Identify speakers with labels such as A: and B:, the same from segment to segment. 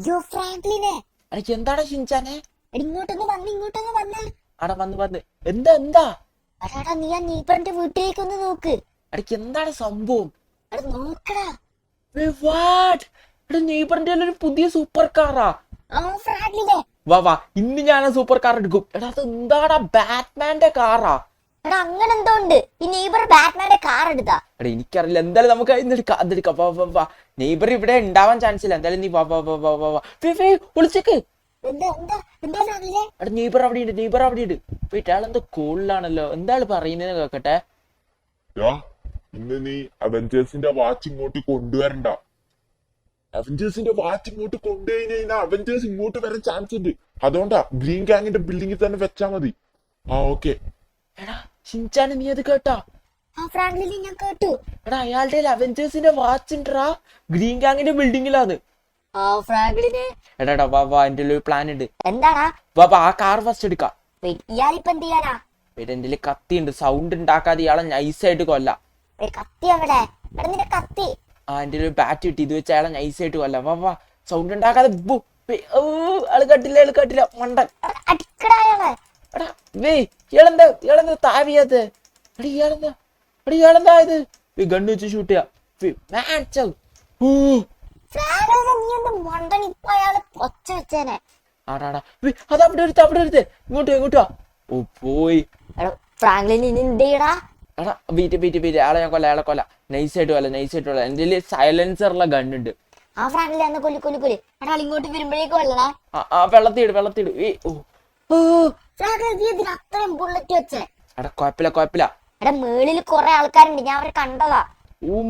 A: യോ ഫ്രാങ്ക്ലിനെ,
B: അടക്ക് എന്താടാ ഷിൻചാനെ?
A: ഇങ്ങോട്ടൊന്ന് വന്നേ.
B: അടാ വന്ന് എന്താ എന്താ?
A: അടാടാ, നീ ആ നീപ്പറിന്റെ വീട്ടിലേക്കൊന്ന് നോക്ക്.
B: അടക്ക് എന്താണ് സംഭവം?
A: എടാ നോക്കടാ.
B: നെയ്ബറിന്റെ ഒരു പുതിയ സൂപ്പർ കാറാ.
A: ആ ഫ്രാങ്ക്ലിനെ,
B: വാ ഇന്ന് ഞാൻ സൂപ്പർ കാർ എടുക്കും. എടാ അത് എന്താടാ, ബാറ്റ്മാന്റെ കാറാ.
A: എടാ അങ്ങനെ എന്തോ ഉണ്ട്. ഈ നെയ്ബർ ബാറ്റ്മാന്റെ കാർ എടുത്താ.
B: എടാ എനിക്കറിയില്ല, എന്തായാലും നമുക്ക് അതെടുക്കാം. വാ നെയ്ബർ ഇവിടെ ഉണ്ടാവാൻ ചാൻസ് ഇല്ല. എന്തായാലും നീ വാ വിളിച്ചേക്ക്.
A: എന്താ ഫ്രാങ്ക്ലിനെ?
B: എടാ നെയ്ബർ അവിടെയുണ്ട്. വീട്ടാളെന്തോ കോളിലാണല്ലോ. എന്താണ് പറയുന്നത് കേക്കട്ടെ.
C: ഇന്ന് നീ അവഞ്ചേഴ്സിന്റെ വാച്ച് ഇങ്ങോട്ട് കൊണ്ടുവരണ്ട. അവഞ്ചേഴ്സിന്റെ വാച്ച് ഇങ്ങോട്ട് കൊണ്ടുകഴിഞ്ഞാൽ അവഞ്ചേഴ്സ് ഇങ്ങോട്ട് വരാൻ ചാൻസ് ഉണ്ട്. അതുകൊണ്ടാ ഗ്രീൻ ഗാങ്ങിന്റെ ബിൽഡിങ്ങിൽ തന്നെ വെച്ചാ മതി. ഓക്കെ.
B: എടാ ഷിൻചാനെ, നീ അത് കേട്ടാ?
A: ആ ഫ്രാങ്ക്ലിനെ, ഞാൻ കേട്ടു.
B: എടാ അയാളുടെ അവഞ്ചേഴ്സിന്റെ വാച്ച് ഉണ്ടാ ഗ്രീൻ ഗാങ്ങിന്റെ ബിൽഡിങ്ങിലാണ്.
A: ആ ഫ്രാങ്ക്ലിനെ,
B: എടാ വാ എന്റെ ഒരു പ്ലാൻ ഉണ്ട്.
A: എന്താടാ?
B: വാ ആ കാർ ഫസ്റ്റ് എടുക്കാം.
A: ഇയാളിപ്പോ എന്ത് ചെയ്യാനാ?
B: എന്റെ കത്തി ഉണ്ട്. സൗണ്ട് ഉണ്ടാക്കാതെ ഇയാളെ നൈസായിട്ട് കൊല്ലാം.
A: കത്തി എവിടെ? എടാ നിന്റെ കത്തി.
B: എന്റെ ഒരു ബാറ്റ് കിട്ടി. ഇത് വെച്ച് അയാളെ നൈസായിട്ട് കൊല്ലാം. വാ സൗണ്ട് ഉണ്ടാക്കാതെ. ആള് കട്ടില്ല മണ്ടൻ.
A: അടിക്കടാ അയാളെ.
B: എടാ ഇയാളെന്താ താവിയാത്? ഇയാളെന്താ ഇത്? ഗണ്ണ് വെച്ച് ഷൂട്ട് ചെയ്യാം.
A: ഫ്രാങ്ക്ലിനെ, നീ എന്താ മണ്ടൻ? ഇപ്പൊ അയാള് ഒച്ച വെച്ചേനെ.
B: ആടാടാ അത് അവിടെ എടുത്ത് ഇങ്ങോട്ടോ. ഓ പോയി.
A: എടാ ഫ്രാങ്ക്ലിനെ, ഇനി എന്ത് ചെയ്യടാ?
B: എടാ വെയിറ്റ് അയാളെ ഞാൻ അയാളെ കൊല്ല. നൈസായിട്ട് കൊല്ല. എന്റെ സൈലൻസറുള്ള ഗണ്ണുണ്ട്.
A: ആ ഫ്രാങ്ക്ലിനെ അന്ന് കൊല്ലു. എടാ ഇങ്ങോട്ട് വരുമ്പോഴേക്കും അല്ലടാ.
B: വെള്ളത്തിട്.
A: ഫ്രാങ്ക്ലിനെ, നീ എന്തിനാ അത്രയും ബുള്ളറ്റ് വെച്ചേ?
B: എടാ കുഴപ്പമില്ല.
A: എടാ മേളില് കൊറേ ആൾക്കാരുണ്ട്, ഞാൻ അവരെ കണ്ടതാ.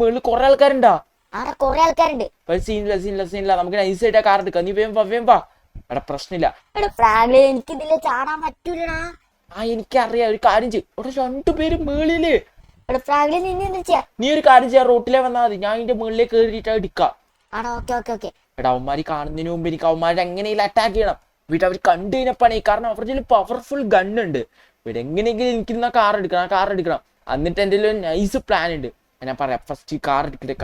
B: മേളിൽ കൊറേ ആൾക്കാരുണ്ടാ?
A: ആടെ കൊറേ ആൾക്കാരുണ്ട്.
B: സീനില്ല. നമുക്ക് നൈസായിട്ട് ആ കാർ എടുക്കാം. നീ വേം വാ. എടാ പ്രശ്നമില്ല.
A: എടാ ഫ്രാങ്ക്ലിനെ, എനിക്ക് ഇതില് ചാടാൻ പറ്റൂലടാ.
B: എനിക്കറിയാം. ഒരു കാര്യം ചെയ്യും. ഇവിടെ 2 പേര് മേളില്.
A: എടാ ഫ്രാങ്ക്ലിനെ, ഇനി എന്താ ചെയ്യാ?
B: നീ ഒരു കാര്യം ചെയ്യാം, റോട്ടിലെ വന്നാൽ മതി. ഞാൻ ഇതിന്റെ മുകളിലേക്ക് കയറിയിട്ട് എടുക്കാം.
A: ആടാ ഓക്കെ.
B: എടാ അവന്മാര് കാണുന്നതിന് മുമ്പ് എനിക്ക് അവന്മാരെ എങ്ങനെയും അറ്റാക്ക് ചെയ്യണം. അവർ കണ്ടു കഴിഞ്ഞപ്പണി. കാരണം അവരുടെ പവർഫുൾ ഗണ്ണുണ്ട്. എങ്ങനെയെങ്കിലും എനിക്ക് കാർ എടുക്കണം. എന്നിട്ട് എൻ്റെ ഒരു നൈസ് പ്ലാൻ ഉണ്ട്. ഞാൻ പറയാം. ഫസ്റ്റ് കാർ എടുക്കട്ടെ.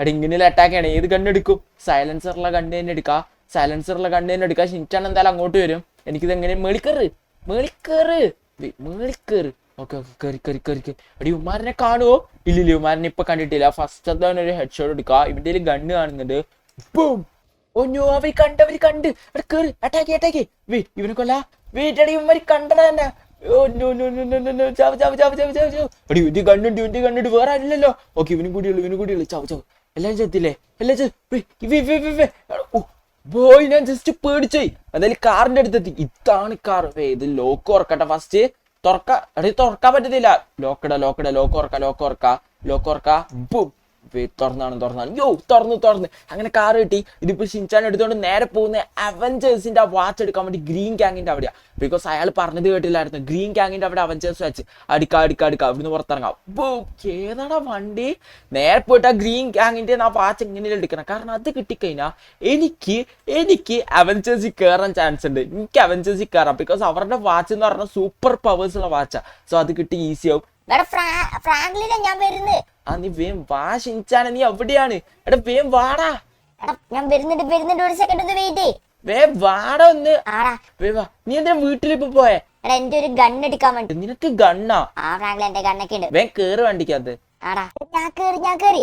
B: എടാ ഇങ്ങനെ അറ്റാക്ക് ചെയ്യണം. ഏത് ഗണ്ണെടുക്കും? സൈലൻസറുള്ള ഗണ്ണ് തന്നെ എടുക്കാം. ഷിൻചാൻ എന്തായാലും അങ്ങോട്ട് വരും. എനിക്കിത് എങ്ങനെ മേളിക്കേറ്. ഓക്കെ കയറി. എടി ഉമ്മാരനെ കാണുവോ? ഇല്ല ഉമ്മാരനെ ഇപ്പൊ കണ്ടിട്ടില്ല. ഫസ്റ്റ് അതാണ് ഒരു ഹെഡ് ഷോട്ട് എടുക്കുക. ഇവന്റെ ഗണ്ണ് കാണുന്നുണ്ട്. അവര് കണ്ട്. എടാ കേറി അറ്റാക്ക്. ഇവനെ കൊല്ല. എടി ഉമ്മാര് കണ്ടടാ എന്നെ. അടി ഇവന്റെ കണ്ണുണ്ട്. വേറെ ആരില്ലല്ലോ. ഓക്കെ ഇവനും കൂടിയുള്ളു. ചാവ്. എല്ലാരും ചെത്തില്ലേ? ബോയ് ഞാൻ ജസ്റ്റ് പേടിച്ചോയി. എന്തായാലും കാറിന്റെ അടുത്തെത്തി. ഇതാണ് കാർ. ഇത് ലോക്ക് ഓർക്കട്ടെ ഫസ്റ്റ്. തുറക്കാൻ പറ്റത്തില്ല. ലോക്ക് ഓർക്ക. തുറന്നാണ്. തുറന്ന് അങ്ങനെ കാർ കിട്ടി. ഇതിപ്പോ ഷിൻചാൻ എടുത്തോണ്ട് നേരെ പോകുന്ന അവഞ്ചേഴ്സിന്റെ വാച്ച് എടുക്കാൻ വേണ്ടി ഗ്രീൻ ഗാങ്ങിന്റെ അവിടെയാ. ബിക്കോസ് അയാൾ പറഞ്ഞത് കേട്ടില്ലായിരുന്നു. ഗ്രീൻ ഗാങ്ങിന്റെ അവിടെ അവഞ്ചേഴ്സ് വാച്ച് അടിക്കാം. ഇവിടുന്ന് പുറത്തിറങ്ങാം. ഏതാടാ വണ്ടി? നേരെ പോയിട്ട് ആ ഗ്രീൻ ഗാങ്ങിന്റെ ആ വാച്ച് എങ്ങനെയാണ് എടുക്കണം. കാരണം അത് കിട്ടിക്കഴിഞ്ഞാൽ എനിക്ക് അവഞ്ചേഴ്സിൽ കയറാൻ ചാൻസ് ഉണ്ട്. എനിക്ക് അവഞ്ചേഴ്സിൽ കയറാം. ബിക്കോസ് അവരുടെ വാച്ച് എന്ന് പറഞ്ഞാൽ സൂപ്പർ പവേഴ്സ് ഉള്ള വാച്ചാ. സോ അത് കിട്ടി ഈസി ആവും.
A: ഫ്രാങ്ക്ലിനെ, ഞാൻ വരുന്നത്.
B: നീ വേം വാ ഷിൻചാനെ. നീ എവിടെയാണ്? എടാ വേം വാടാ.
A: ഞാൻ വരുന്നുണ്ട്. ഒരു സെക്കൻഡ് ഒന്ന് വെയിറ്റ്.
B: വേം വാടാ ഒന്ന്. വാ. നീ എന്താ വീട്ടിലിപ്പോ പോയെ?
A: എടാ എന്റെ ഒരു ഗൺ എടുക്കാൻ വേണ്ടി.
B: നിനക്ക് ഗണ്ണാ?
A: ഫ്രാങ്ക്ലിൻ, എന്റെ ഗണ്ണൊക്കെ ഉണ്ട്.
B: വേം കേറ് വണ്ടിക്കകത്ത്.
A: ഞാൻ കേറി.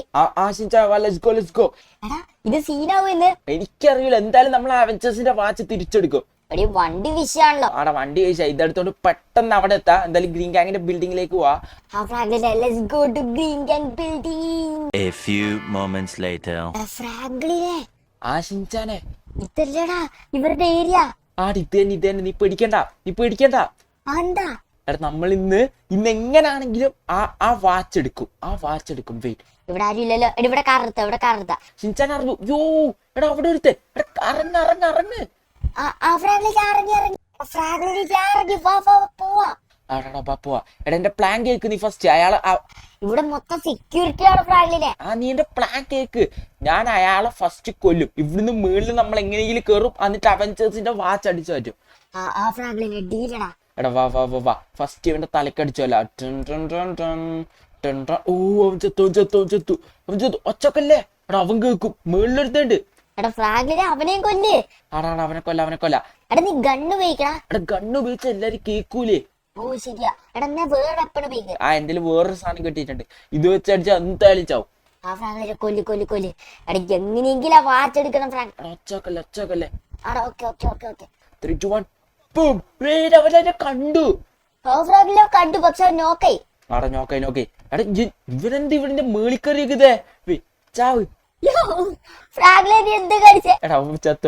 B: ഷിൻചാ വാ, ലെറ്റ്സ് ഗോ.
A: എടാ ഇത് സീനാവുന്ന്.
B: എനിക്കറിയില്ല. എന്തായാലും നമ്മൾ അവഞ്ചേഴ്സിന്റെ വാച്ച് തിരിച്ചെടുക്കും.
A: വണ്ടി വിഷയാണല്ലോ.
B: വണ്ടി ചോദിച്ചാ ഇതെടുത്തോണ്ട് പെട്ടെന്ന് അവിടെ എത്താ. എന്തായാലും ഗ്രീൻ ഗാങ്ങിന്റെ ബിൽഡിംഗിലേക്ക് പോവാ.
A: Let's go to Green Gang building.
D: A few moments later.
A: ഫ്രാങ്ക്ലിനെ,
B: ഷിൻചാനെ,
A: ഇതല്ലടാ ഇവരുടെ ഏരിയ.
B: ഇത് തന്നെ. നീ പേടിക്കണ്ട.
A: എന്താ?
B: എടാ നമ്മൾ ഇന്ന് എങ്ങനാണെങ്കിലും ആ വാച്ച് എടുക്കും. വെയിറ്റ്.
A: ഇവിടെ ആരും ഇല്ലല്ലോ. ഇവിടെ കാർ എടുത്ത.
B: ഷിൻചാൻ അറിഞ്ഞു. എടാ അവിടെ ഒരുത്തൻ. ഇറങ്ങ്.
A: ഫ്രാങ്ക്ലിനെ,
B: പോവാ. എടാ എന്റെ പ്ലാൻ കേക്ക് നീ ഫസ്റ്റ്. അയാളെ
A: ഇവിടെ മൊത്തം സെക്യൂരിറ്റി ആണ് ഫ്രാങ്ക്ലിനെ.
B: നീ എന്റെ പ്ലാൻ കേക്ക്. ഞാൻ അയാളെ ഫസ്റ്റ് കൊല്ലും. ഇവിടുന്ന് മേളിൽ നമ്മൾ എങ്ങനെയെങ്കിലും കയറും. എന്നിട്ട് അവഞ്ചേഴ്സിന്റെ വാച്ച് അടിച്ചു പറ്റും.
A: ഫ്രാങ്ക്ലിനെ ഡീലടാ.
B: എടാ വാ. ഫസ്റ്റ് ഇവന്റെ തലക്കടിച്ചോല്ല. അവൻ ചത്തു. ഒച്ചക്കല്ലേ? എടാ അവൻ കേക്കും. മേളിലെടുത്തുണ്ട്.
A: എടാ ഫ്രാങ്ക്ലിനെ അവനെയും കൊല്ല്.
B: ആടാടാ അവനെ കൊല്ല.
A: എടാ നീ ഗണ്ണ് ഉപയോഗിക്കടാ.
B: എടാ ഗണ്ണ് ഉപയോഗിച്ച എല്ലാരും കേക്കൂലേ.
A: ഓ ശരിയാ. എടാ എന്നാ വേറെ വെപ്പൺ ഉപയോഗിക്ക.
B: എന്റെ വേറൊരു സാധനം കിട്ടിയിട്ടുണ്ട്, ഇത് വെച്ചടിച്ചാ എന്തായാലും ചാവും.
A: ആ ഫ്രാങ്ക്ലിനെ കൊല്ല്. എടാ എങ്ങനെയെങ്കിലും ആ വാച്ച് എടുക്കണം ഫ്രാങ്ക്.
B: ഒച്ചക്കല്ലേ.
A: ആടാ ഓക്കെ.
B: 3, 2, 1 boom. അവനെ കണ്ടു.
A: ഓ ഫ്രാങ്ക്ലിനെ കണ്ടു, പക്ഷെ അവൻ നോക്കായി.
B: ആടാ നോക്കേ. എടാ ഇവനെന്ത് ഇവന്റെ മേളിക്കറിയൊക്കെ ചാവ്.
A: ഫ്രാങ്ക്ലിനെ നീ എന്ത് കളിച്ചേ?
B: എടാ ചത്തു.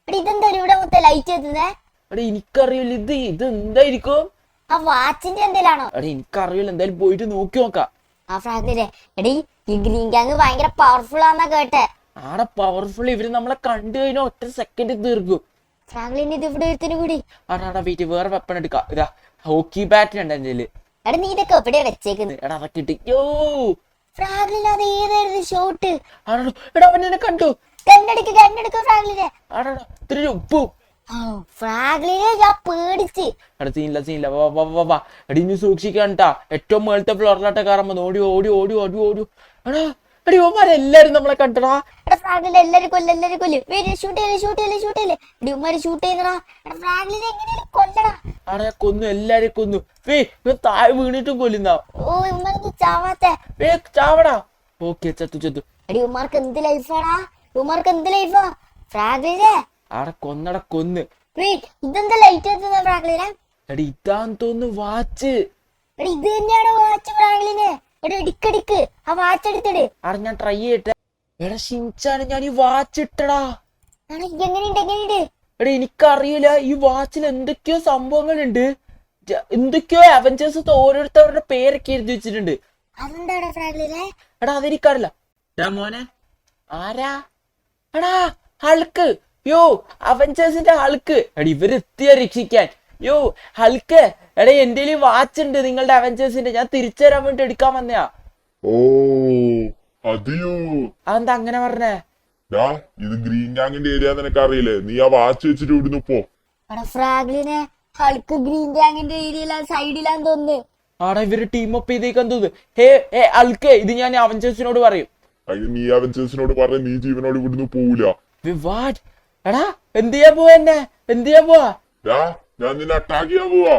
A: എടാ ഇതെന്താ ഇവിടെ മൊത്തം ലൈറ്റ് എത്തുന്നേ?
B: എടാ എനിക്കറിയില്ല ഇത് എന്തായിരിക്കും.
A: ആ വാച്ചിന്റെ എന്തേലാണോ?
B: എടാ എനിക്കറിയില്ല, എന്തായാലും പോയിട്ട് നോക്കി നോക്കാം.
A: ആ ഫ്രാങ്ക്ലിനെ എടീ ഈ ഗ്രീൻ ഗാങ് ഭയങ്കര പവർഫുൾ ആണെന്നാ കേട്ടെ.
B: ആടെ പവർഫുൾ, ഇവര് നമ്മളെ കണ്ടു കഴിഞ്ഞാൽ ഒറ്റ സെക്കൻഡ് തീർക്കും.
A: ഫ്രാങ്ക്ലിൻ ഇത് ഇവിടെ ഒരുത്തിന് കൂടി.
B: ആടാ വെയിറ്റ്, വേറെ വെപ്പൺ എടുക്കാം. ഇതാ ഹോക്കി ബാറ്റ് ഉണ്ട് എന്റെ.
A: എടാ നീ ഇതൊക്കെ എവിടെയാ വെച്ചേക്കുന്നത്?
B: എടാ അതൊക്കെ കിട്ടി. യോ
A: ഫ്രാങ്ക്ലിൻ അത് ഏതായിരുന്നു ഷോട്ട്?
B: ആടാ എടാ അവനെ കണ്ടു.
A: ഗണ്ണെടുക്ക് ഫ്രാങ്ക്ലിനെ.
B: ആടാടാ ഇത്തിരി ഉപ്പു.
A: ഫ്രാങ്ക്ലിനെ ഞാൻ പേടിച്ച്.
B: എടാ സീനില്ല വാ. എടി ഇനി സൂക്ഷിക്കാണ്ടാ, ഏറ്റവും മേളത്തെ ഫ്ലോറിലാട്ട കയറുമ്പോ ഓടി. എടി ഓമാരെല്ലാരും നമ്മളെ കണ്ടടാ.
A: എടാ ഫ്രാങ്ക്ലിനെ എല്ലാരും കൊല്ല്. ഷൂട്ട് ചെയ്യല്ലേ. എടി ഉമ്മാര് ഷൂട്ട് ചെയ്യുന്നടാ. എടാ ഫ്രാങ്ക്ലിനെ എങ്ങനെയാലും കൊല്ലടാ.
B: ആടെ കൊന്നു, എല്ലാരെയും കൊന്നു. ഇവൻ താഴെ വീണിട്ടും കൊല്ലുന്ന.
A: ഓ ഉമ്മാർക്ക് ചാവാത്തെ.
B: ചാവടാ. ഓക്കെ ചത്തു.
A: എടി ഉമ്മാർക്ക് എന്ത് ലൈഫാ ഫ്രാങ്ക്ലിനെ.
B: ആടെ കൊന്ന്.
A: ഇതെന്താ ലൈറ്റ് എത്തുന്ന ഫ്രാങ്ക്ലിനെ?
B: എടി ഇതാന്ന് തോന്നുന്നു വാച്ച്.
A: എടി ഇത് തന്നെയാണ് വാച്ച് ഫ്രാങ്ക്ലിനെ. എടി ഇടിക്കടിക്ക് ആ വാച്ച് എടുത്തിട്.
B: ആടെ ഞാൻ ട്രൈ ചെയ്യട്ടെ. എടാ ഷിൻചാനെ ഞാൻ ഈ വാച്ച് ഇട്ടടാ.
A: എങ്ങനെയുണ്ട്?
B: എടാ എനിക്കറിയില്ല, ഈ വാച്ചിൽ എന്തൊക്കെയോ സംഭവങ്ങളുണ്ട്. എന്തൊക്കെയോ അവഞ്ചേഴ്സ് ഓരോരുത്തവരുടെ പേരൊക്കെ എഴുതി വെച്ചിട്ടുണ്ട്.
A: അതെന്താടാ ഫ്രാങ്ക്ലിനെ?
B: എടാ അതെനിക്കറിയില്ല. മോനെ ആരാ? എടാ ഹൾക്ക്. യോ അവഞ്ചേഴ്സിന്റെ ഹൾക്ക്. എടാ ഇവരെത്തിയ രക്ഷിക്കാൻ. യോ ഹൾക്ക്, എടാ എന്റെ വാച്ച് ഉണ്ട് നിങ്ങളുടെ അവഞ്ചേഴ്സിന്റെ, ഞാൻ തിരിച്ചു തരാൻ വേണ്ടി എടുക്കാൻ വന്നയാ.
C: ഓ അതെയോ,
B: അതെന്താ അങ്ങനെ പറഞ്ഞേ?
C: ഇത് ഗ്രീൻ ഗാങ്ങിന്റെ ഏരിയ നിനക്ക് അറിയില്ലേ? നീ ആ വാച്ച് വെച്ചിട്ട് ഇവിടുന്ന് പോ.
A: എടാ ഫ്രാങ്ക്ലിനെ ഹൾക്ക് ഗ്രീൻ ഗാങ്ങിന്റെ ഏരിയയിലാ, സൈഡിലാന്ന് തോന്നുന്നു.
B: ആടാ ഇവര് ടീം അപ്പ് ചെയ്തേക്കാൻ തോന്നുന്നു. ഹേ ഹൾക്ക്, ഇത് ഞാൻ അവഞ്ചേഴ്സിനോട് പറയും.
C: അതിന് നീ അവഞ്ചേഴ്സിനോട് പറഞ്ഞ നീ ജീവനോട് ഇവിടുന്ന് പോവില്ല.
B: എടാ എന്ത് ചെയ്യാൻ പോവാ?
C: ഞാൻ നിന്നെ അറ്റാക്ക് ചെയ്യാൻ പോവാ.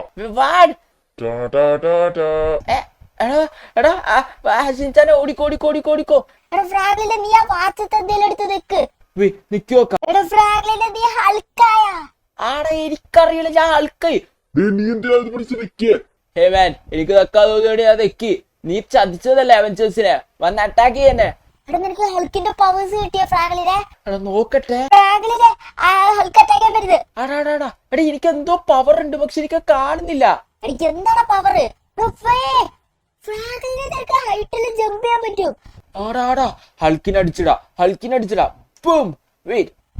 B: ഓടിക്കോ.
A: എടാ ഫ്രാങ്ക്ലിനെ നീ ആ വാച്ചത്തെ എന്തേലും എടുത്ത് നിക്ക്.
B: നിക്കോക്ക.
A: എടാ ഫ്രാങ്ക്ലിനെ നീ ഹൾക്കായ.
B: ആടാ എനിക്കറിയില്ല, ഞാൻ ഹൾക്കായി.
C: നീ എന്തിനാ ഇത് പിടിച്ച് നിക്കേ?
B: ഹേ മാൻ, എനിക്ക് വെക്കാതെ തെക്കി. നീ ചതിച്ചതല്ലേ അവഞ്ചേഴ്സിനെ, വന്ന് അറ്റാക്ക് ചെയ്യന്നെ.
A: എടാ നിനക്ക് ഹൾക്കിന്റെ പവേഴ്സ് കിട്ടിയ ഫ്രാങ്ക്ലിനെ?
B: എടാ നോക്കട്ടെ.
A: ഫ്രാങ്ക്ലിനെ ഹൾക്ക് അറ്റാക്ക് ചെയ്യാൻ പറ്റരുത്.
B: എടാ എനിക്ക് എന്തോ പവർ ഉണ്ട്, പക്ഷെ എനിക്ക് കാണുന്നില്ല.
A: എനിക്ക് എന്താണ് പവർ? ഫ്രാങ്ക്ലിനെ നിനക്ക് ഹൈറ്റിൽ ജമ്പ് ചെയ്യാൻ പറ്റും.
B: ആടാ ഹൾക്കിനടിച്ചിടാ.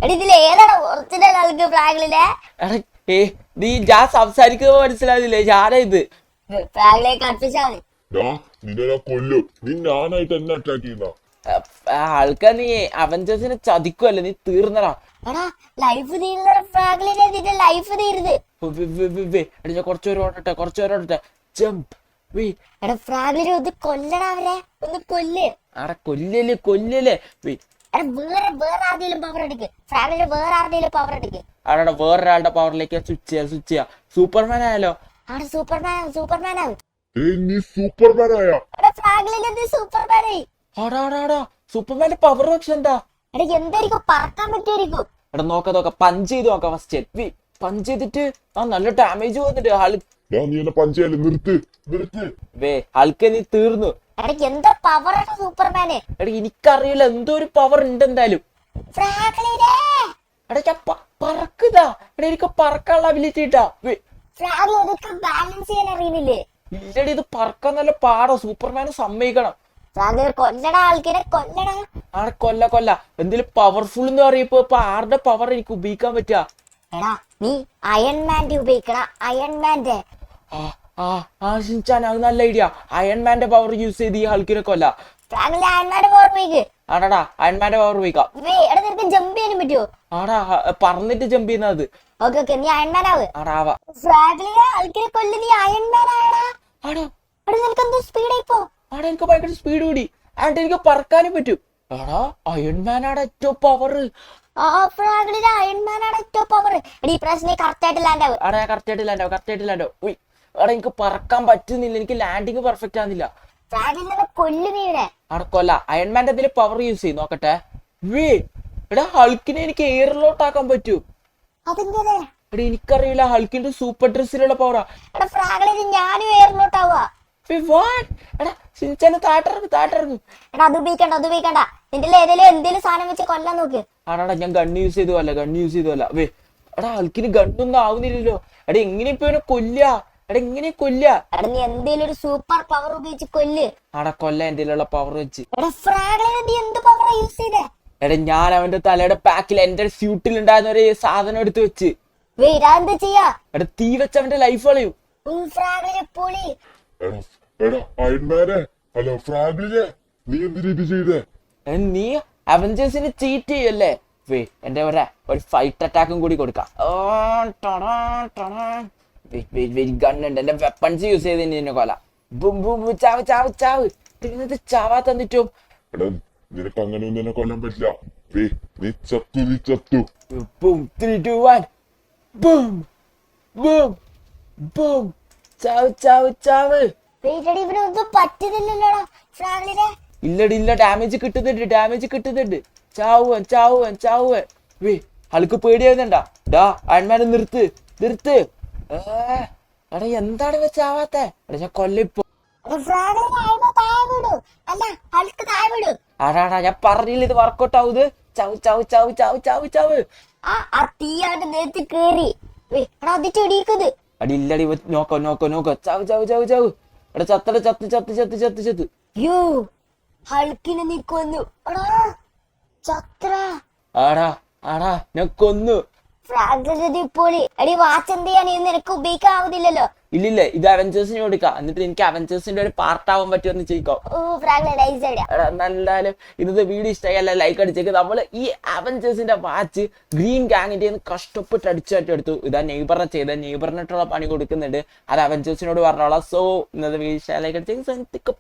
A: എടാ ഇതിൽ ഏതാണ് ഒറിജിനൽ ഹൾക്ക് ഫ്രാങ്ക്ലിനെ?
B: നീ ഞാൻ സംസാരിക്കുന്നത് മനസ്സിലാകുന്നില്ലേ? ഞാനാ ഇത്.
A: ഫ്രാങ്ക്ലിനെ കൺഫ്യൂസ് ആണ്.
C: നിന്നെ ഞാൻ കൊല്ലും. നീ ഞാനായിട്ട് എന്നെ അറ്റാക്ക് ചെയ്യുന്ന
B: ആൾക്കാർ. നീ അവഞ്ചേഴ്സിനെ ചതിക്കുമല്ലേ, നീ തീർന്നടാ.
A: എടാ ലൈഫ് തീരുന്ന ഫ്രാങ്ക്ലിനെ, നിന്റെ ലൈഫ് തീരുത്.
B: കുറച്ചുപേരോട്ടെ. ജമ്പ്.
A: എടാ ഫ്രാങ്ക്ലിനെ ഒന്ന് കൊല്ലടാ, അവരെ ഒന്ന് കൊല്ല്.
B: ആടെ കൊല്ലല്ലേ.
A: എടാ വേറെ ആരുടെയും പവർ എടുക്ക് ഫ്രാങ്ക്ലിനെ, വേറെ ആരുടെയും പവർ എടുക്ക്.
B: ആടാ വേറൊരാളുടെ പവറിലേക്ക് സ്വിച്ച് ചെയ്യാ. സൂപ്പർമാൻ ആയാലോ?
A: ആടെ സൂപ്പർമാൻ ആവും.
C: നീ സൂപ്പർമാനായ?
A: എടാ ഫ്രാങ്ക്ലിനെ നീ സൂപ്പർമാനായി.
B: ആടാ സൂപ്പർമാന്റെ പവർ പക്ഷെ എന്താ?
A: എടാ എന്തായിരിക്കും, പറക്കാൻ പറ്റുമായിരിക്കും.
B: എടാ നോക്കാം പഞ്ച് ചെയ്ത് നോക്കാം ഫസ്റ്റ്. പഞ്ച് ചെയ്തിട്ട് നല്ല ഡാമേജ് വന്നിട്ട്
C: നീ എന്നെ പഞ്ചായല് നിർത്ത്.
B: ഹൾക്ക് നീ തീർന്നു.
A: എടാ എന്താ പവറാണ് സൂപ്പർമാന്?
B: എടാ എനിക്കറിയില്ല, എന്തോ ഒരു പവർ ഉണ്ട് എന്തായാലും.
A: ഫ്രാങ്ക്ലിനെ
B: എടാ ഞാൻ പറക്കുതാ. എടാ എനിക്ക് പറക്കാനുള്ള അബിലിറ്റി ഇട്ടാ.
A: ഫ്രാങ്ക്ലിനെ ബാലൻസ് ചെയ്യാൻ അറിയുന്നില്ലേ?
B: ഇല്ലടി, ഇത് പറക്കാൻ നല്ല പാടോ. സൂപ്പർമാനെ സമ്മതിക്കണം.
A: ഫ്രാങ്ക്ലിനെ കൊല്ലടാ, ആൾക്കാരെ കൊല്ലടാ.
B: ആടെ കൊല്ല. എന്തെങ്കിലും പവർഫുൾ എന്ന് പറയുമ്പോ ഇപ്പൊ ആരുടെ പവർ എനിക്ക് ഉപയോഗിക്കാൻ പറ്റുക?
A: എടാ നീ അയൺമാന്റെ ഉപയോഗിക്കടാ, അയൺമാന്റെ.
B: ഷിൻചാൻ, അത് നല്ല ഐഡിയ. അയൺമാന്റെ പവർ യൂസ് ചെയ്ത് ഈ ഹൾക്കിനെ കൊല്ല.
A: ഫ്രാങ്ക്ലിൻ അയൺമാന്റെ പവർ ഉപയോഗിക്ക്.
B: ആടാ അയൺമാന്റെ പവർ ഉപയോഗിക്കാം.
A: എടാ നിനക്ക് ജമ്പ് ചെയ്യാനും പറ്റുമോ?
B: ആടാ പറന്നിട്ട് ജമ്പ് ചെയ്യുന്നത്.
A: ഓക്കെ നീ അയൺമാൻ ആവ്.
B: ആടാ
A: ഫ്രാങ്ക്ലിനെ ഹൾക്കിനെ കൊല്ല്, നീ അയൺമാൻ ആയടാ.
B: ആടാ
A: എടാ നിനക്ക് എന്തോ സ്പീഡ് ആയിപ്പോ.
B: എനിക്ക് ഭയങ്കര സ്പീഡ് കൂടി. ആണ്ട് എനിക്ക് പറക്കാനും പറ്റും. എടാ അയൺമാനാണ് ഏറ്റവും പവർ.
A: ആ ഫ്രാങ്ക്ലിന് അയൺമാനാണ് ഏറ്റവും പവർ. എടി ഈ പ്രാവശ്യം കറക്റ്റ് ആയിട്ട് ലാൻഡ് ആവും.
B: എടാ കറക്റ്റ് ആയിട്ട് ലാൻഡോ. ഉയ് എടാ എനിക്ക് പറക്കാൻ പറ്റുന്നില്ല, എനിക്ക് ലാൻഡിങ് പെർഫെക്റ്റ് ആവുന്നില്ല.
A: ഫ്രാങ്ക്ലിനെ കൊല്ലു നീ ഇവിടെ.
B: അവിടെ കൊല്ല അയൺമാന്റെ എന്തെങ്കിലും പവർ യൂസ് ചെയ്ത് നോക്കട്ടെ. വേ എടാ ഹൾക്കിനെ എനിക്ക് എയറിലോട്ടാക്കാൻ പറ്റൂ.
A: അതെന്താ?
B: എടാ എനിക്കറിയില്ല, ഹൾക്കിന്റെ സൂപ്പർ ഡ്രസ്സിലുള്ള പവറാ.
A: എടാ ഫ്രാങ്ക്ലിന് ഞാനും എയറിലോട്ടാവുക.
B: എടാ സിൻചാന് താട്ടിറങ്ങും.
A: എടാ അത് ഉപയോഗിക്കണ്ട. നിന്റെ ഏതെങ്കിലും സാധനം വെച്ച് കൊല്ലാൻ നോക്ക്.
B: ആടാ ഞാൻ ഗണ്ണ് യൂസ് ചെയ്തല്ല. വേ എടാ ഹൾക്കിന് ഗണ്ണൊന്നും ആവുന്നില്ലല്ലോ. എടാ എങ്ങനെ ഇപ്പൊ ഇവനെ കൊല്ലാ? എടാ എങ്ങനെ കൊല്ലാ?
A: എടാ നീ എന്തേലും ഒരു സൂപ്പർ പവർ ഉപയോഗിച്ച് കൊല്ല്.
B: ആടാ കൊല്ല എന്തെങ്കിലുള്ള പവർ വെച്ച്.
A: എടാ ഫ്രാങ്ക്ലിന് നീ എന്ത് പവറാ യൂസ് ചെയ്തേ?
B: എടാ ഞാൻ അവന്റെ തലയുടെ പാക്കിൽ എന്റെ സ്യൂട്ടിൽ ഉണ്ടായിരുന്ന ഒരു സാധനം എടുത്ത് വെച്ച്.
A: എന്താ ചെയ്യാ?
B: എടാ തീ വെച്ച് അവന്റെ ലൈഫ് കളയും.
A: ഫ്രാങ്ക്ലിന് പൊളി.
C: എടാ അയൺമാനെ, ഹലോ ഫ്രാങ്ക്ലിനെ, നീ എന്തിനാ ഇത് ചെയ്തേ?
B: നീ അവഞ്ചേഴ്സിന് ചീറ്റ് ചെയ്യല്ലേ? വേ എന്റെ ഒരു ഫൈറ്റ് അറ്റാക്കും കൂടി കൊടുക്കാം. ഗണ്ണുണ്ട്, എന്റെ വെപ്പൺസ് യൂസ് ചെയ്ത് നിന്നെ കൊല. ചാവ് ചാവാ തന്നിട്ടും.
C: എടാ നിനക്ക് അങ്ങനെയൊന്നും എന്നെ കൊല്ലാൻ പറ്റില്ല. നീ ചത്തു.
B: Boom, 3, 2, 1. Boom, boom, boom. ചാവ്.
A: ഇവനൊന്നും പറ്റുന്നില്ലല്ലോടാ ഫ്രാങ്ക്ലിനെ.
B: ഇല്ല ഡാമേജ് കിട്ടുന്നുണ്ട്. ചാവുവൻ. വേ ആൾക്ക് പേടിയാവുന്നുണ്ടാ? ഡാ അയൺമാനെ നിർത്ത്. എടാ എന്താണ് ഇവ ചാവാത്തെ? എടാ ഞാൻ കൊല്ലിപ്പോ. ആടാ ഞാൻ പറഞ്ഞില്ല ഇത് വർക്കൗട്ട് ആവൂത്. ചാവ്.
A: ആ തീ അവന്റെ നേരത്തെ കേറി. അത് ചെടിയിക്കുന്നത്.
B: അടി ഇല്ലടി നോക്കോ. ചാവ്. എടാ ചത്ത്.
A: യോ ഹൾക്കിനെ നീ കൊന്നു. ചത്ര.
B: ആടാ ഞാൻ കൊന്നു.
A: ഫ്രാങ്ക്ലിന് പൊളി. എടി വാച്ച് എന്ത് ചെയ്യാൻ നിനക്ക് ഉപയോഗിക്കാവുന്നില്ലല്ലോ.
B: ഇല്ലില്ല ഇത് അവഞ്ചേഴ്സിന് കൊടുക്കാം, എന്നിട്ട് എനിക്ക് അവഞ്ചേഴ്സിന്റെ ഒരു പാർട്ട് ആവാൻ പറ്റുമെന്ന് ചോദിക്കോ. എന്തായാലും ഇന്നത്തെ വീഡിയോ ഇഷ്ടമായല്ല ലൈക്ക് അടിച്ചേക്ക്. നമ്മൾ ഈ അവഞ്ചേഴ്സിന്റെ വാച്ച് ഗ്രീൻ ഗാങ്ങിന്റെ കഷ്ടപ്പെട്ട് അടിച്ചെടുത്തു. ഇതാ നെയ്ബറിനിട്ടുള്ള പണി കൊടുക്കുന്നുണ്ട്. അത് അവഞ്ചേഴ്സിനോട് പറഞ്ഞോളാം. സോ ഇന്നത്തെ വീഡിയോ ഇഷ്ടമായ ലൈക്ക് അടിച്ചേക്ക്.